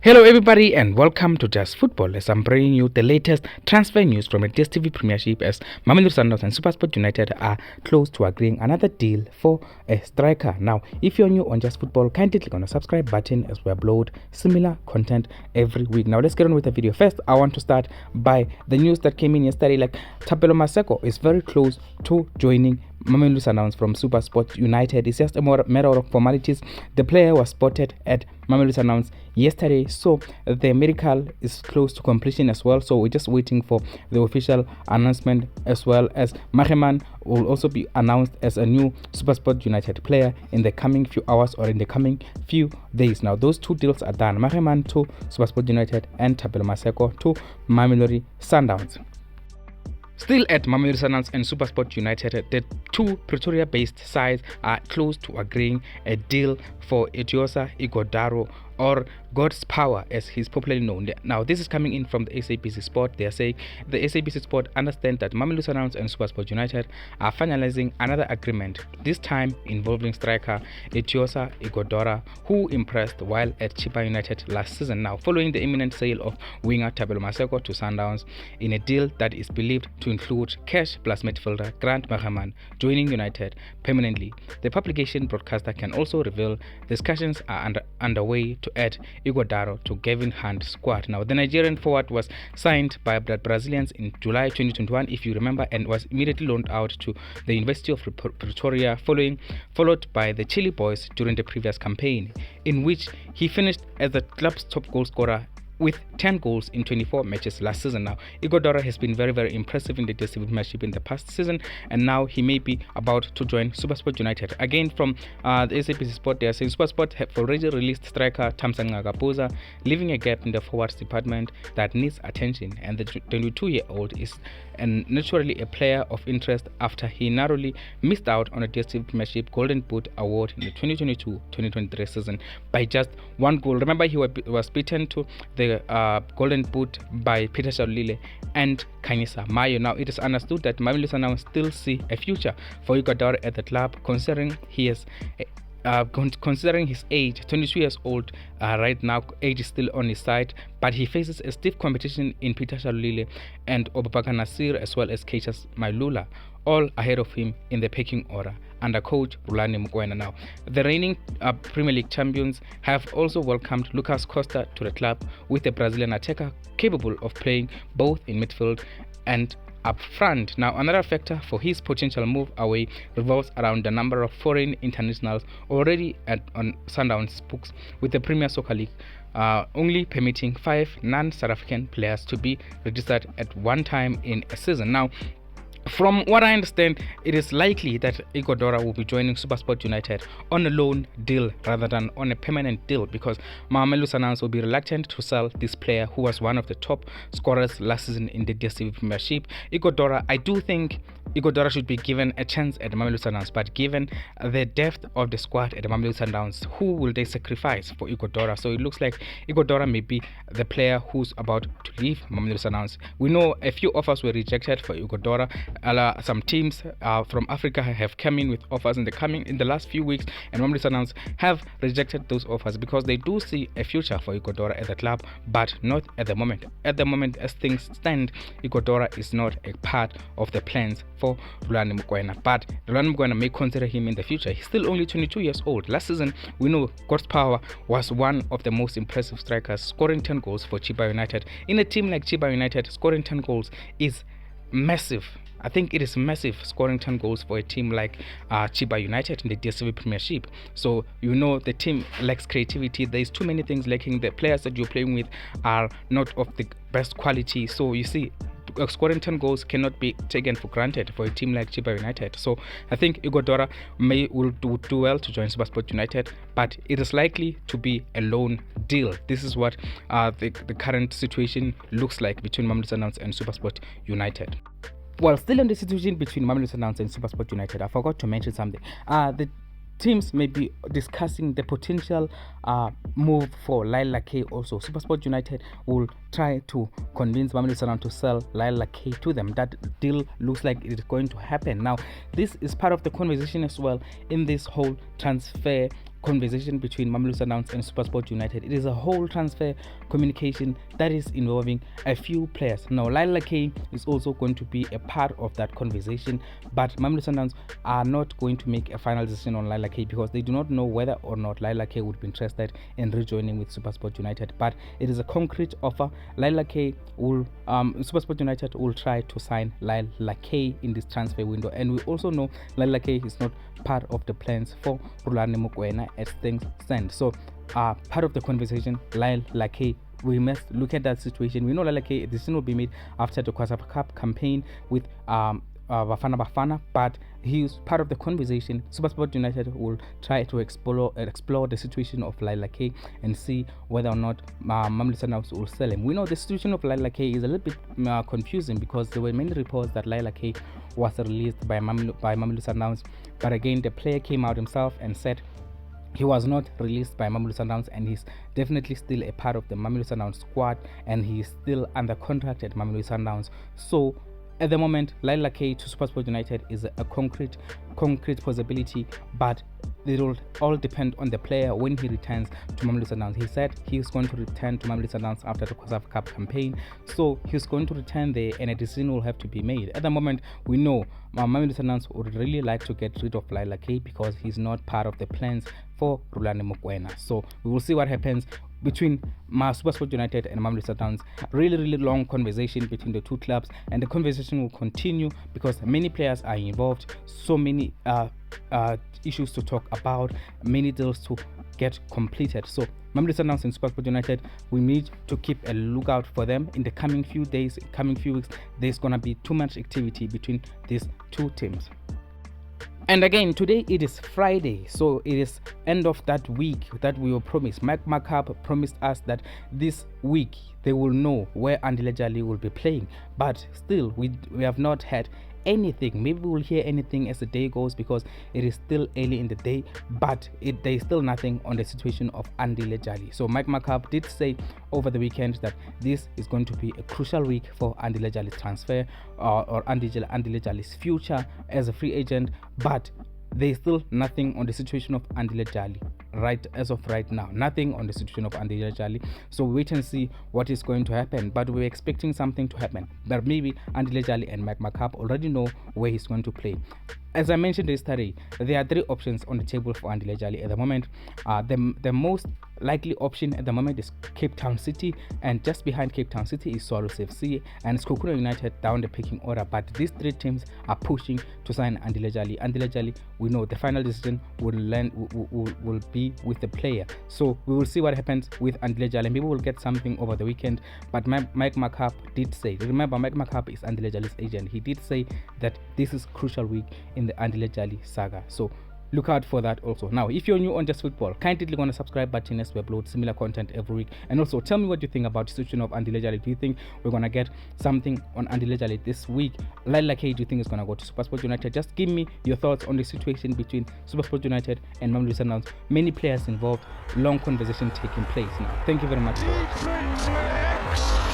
Hello everybody and welcome to Just Football as I'm bringing you the latest transfer news from the Dstv Premiership as Mamelodi Sundowns and Supersport United are close to agreeing another deal for a striker. Now, if you're new on Just Football, kindly click on the subscribe button as we upload similar content every week. Now, let's get on with the video. First, I want to start by the news that came in yesterday. Like Thapelo Maseko is very close to joining Mamelodi Sundowns from Supersport United. It's just a matter of formalities. The player was spotted at Mamelodi Sundowns yesterday, so the medical is close to completion as well. So we're just waiting for the official announcement, as well as Maheman will also be announced as a new Supersport United player in the coming few hours or in the coming few days. Now, those two deals are done: Maheman to Supersport United and Thapelo Maseko to Mamelodi Sundowns. Still at Mamelodi Sundowns and Supersport United, the two Pretoria-based sides are close to agreeing a deal for Idrissa Ighodaro, or Godspower as he's popularly known. Now, this is coming in from the SABC Sport. They are saying the SABC Sport understand that Mamelodi Sundowns and Supersport United are finalizing another agreement, this time involving striker Idrissa Ighodaro, who impressed while at Chippa United last season. Now, following the imminent sale of winger Thapelo Maseko to Sundowns in a deal that is believed to include cash plus midfielder Grant Maheman joining United permanently, the publication broadcaster can also reveal discussions are underway to add Ighodaro to Gavin Hunt's squad. Now, the Nigerian forward was signed by the Brazilians in July 2021, if you remember, and was immediately loaned out to the University of Pretoria, followed by the Chile boys during the previous campaign, in which he finished as the club's top goal scorer with 10 goals in 24 matches last season. Now, Ighodaro has been very impressive in the Dstv Premiership in the past season, and now he may be about to join Supersport United. Again, from the SABC Sport, they are saying Supersport have already released striker Thamsanqa Kapuza, leaving a gap in the forwards department that needs attention, and the 22-year-old is naturally a player of interest after he narrowly missed out on a Dstv Premiership Golden Boot award in the 2022-2023 season by just one goal. Remember, he was beaten to the Golden Boot by Peter Shalulile and Kaizer Mayo. Now, it is understood that Mamelodi Sundowns still see a future for Ighodaro at the club, considering he is considering his age, 22 years old right now. Age is still on his side, but he faces a stiff competition in Peter Shalulile and Obubakar Nasir, as well as Cassius Mailula, all ahead of him in the pecking order under coach Rulani Mokoena. Now, the reigning Premier League champions have also welcomed Lucas Costa to the club, with the Brazilian attacker capable of playing both in midfield and up front. Now, another factor for his potential move away revolves around the number of foreign internationals already on Sundowns' books, with the Premier Soccer League only permitting 5 non-South African players to be registered at one time in a season. Now, from what I understand, it is likely that Ighodaro will be joining Supersport United on a loan deal rather than on a permanent deal, because Mamelodi Sundowns will be reluctant to sell this player who was one of the top scorers last season in the Dstv Premiership. Ighodaro, I do think Ighodaro should be given a chance at Mamelodi Sundowns, but given the depth of the squad at Mamelodi Sundowns, who will they sacrifice for Ighodaro? So it looks like Ighodaro may be the player who's about to leave Mamelodi Sundowns. We know a few offers were rejected for Ighodaro. Some teams from Africa have come in with offers in the last few weeks, and Mamelodi Sundowns have rejected those offers because they do see a future for Ighodaro at the club, but not at the moment. At the moment, as things stand, Ighodaro is not a part of the plans for Rulani Mokoena, but Rulani Mokoena may consider him in the future. He's still only 22 years old. Last season, we know Godspower was one of the most impressive strikers, scoring 10 goals for Chippa United. In a team like Chippa United, scoring 10 goals is massive. I think it is massive, scoring 10 goals for a team like Chippa United in the Dstv Premiership. So, you know, the team lacks creativity. There's too many things lacking. The players that you're playing with are not of the best quality. So, you see, scoring 10 goals cannot be taken for granted for a team like Chippa United. So, I think Ighodaro will do well to join Supersport United, but it is likely to be a loan deal. This is what the current situation looks like between Mamelodi Sundowns and Supersport United. Well, still in the situation between Mamelodi Sundowns and Supersport United, I forgot to mention something. The teams may be discussing the potential move for Lyle Lakay also. Supersport United will try to convince Mamelodi Sundowns to sell Lyle Lakay to them. That deal looks like it is going to happen. Now, this is part of the conversation as well in this whole transfer conversation between Mamelodi Sundowns and Supersport United. It is a whole transfer communication that is involving a few players. Now, Lyle Lakay is also going to be a part of that conversation, but Mamelodi Sundowns are not going to make a final decision on Lyle Lakay because they do not know whether or not Lyle Lakay would be interested in rejoining with Supersport United. But it is a concrete offer. Lyle Lakay will Supersport United will try to sign Lyle Lakay in this transfer window, and we also know Lyle Lakay is not part of the plans for Rulani Mokoena as things stand. So part of the conversation, Lyle Lakay, we must look at that situation. We know Lyle Lakay, a decision will be made after the Kaizer Cup campaign with Bafana, but he is part of the conversation. Supersport United will try to explore the situation of Lyle Lakay and see whether or not Mamelodi Sundowns will sell him. We know the situation of Lyle Lakay is a little bit confusing because there were many reports that Lyle Lakay was released by Mamelodi Sundowns, but again the player came out himself and said he was not released by Mamelodi Sundowns, and he's definitely still a part of the Mamelodi Sundowns squad, and he's still under contract at Mamelodi Sundowns. So at the moment, Lyle Lakay to Supersport United is a concrete possibility, but it will all depend on the player when he returns to Mamelodi Sundowns. He said he's going to return to Mamelodi Sundowns after the Kaizer Cup campaign, so he's going to return there and a decision will have to be made. At the moment, we know Mamelodi Sundowns would really like to get rid of Lyle Lakay because he's not part of the plans for Rulani Mokoena. So we will see what happens between Supersport United and Mamelodi Sundowns. Really long conversation between the two clubs, and the conversation will continue because many players are involved, so many issues to talk about, many deals to get completed. So Mamelodi Sundowns and Supersport United, we need to keep a lookout for them in the coming few days, coming few weeks. There's gonna be too much activity between these two teams. And again, today it is Friday, so it is end of that week that we were promised. Mike McCarp promised us that this week they will know where Leali will be playing, but still we have not had anything. Maybe we'll hear anything as the day goes because it is still early in the day, but there is still nothing on the situation of Leali. So Mike McCarp did say over the weekend that this is going to be a crucial week for Leali's transfer or Leali's future as a free agent, but there is still nothing on the situation of Leali right as of right now. Nothing on the situation of Leali. So we wait and see what is going to happen. But we're expecting something to happen. But maybe Leali and Mike McCarp already know where he's going to play. As I mentioned yesterday, there are three options on the table for Leali at the moment. The most likely option at the moment is Cape Town City, and just behind Cape Town City is Swallows FC and Skokuna United down the pecking order. But these three teams are pushing to sign Leali. Leali, we know the final decision will be with the player. So we will see what happens with Leali. Maybe we'll get something over the weekend. But Mike McCarp did say, remember Mike McCarp is Leali's agent. He did say that this is crucial week in the Leali saga. So look out for that also. Now, if you're new on Just Football, kindly click on the subscribe button as we upload similar content every week. And also tell me what you think about the situation of Leali. Do you think we're gonna get something on Leali this week? Lyle Lakay, do you think is gonna go to Supersport United? Just give me your thoughts on the situation between Supersport United and Mamelodi Sundowns. Many players involved, long conversation taking place now. Thank you very much for watching.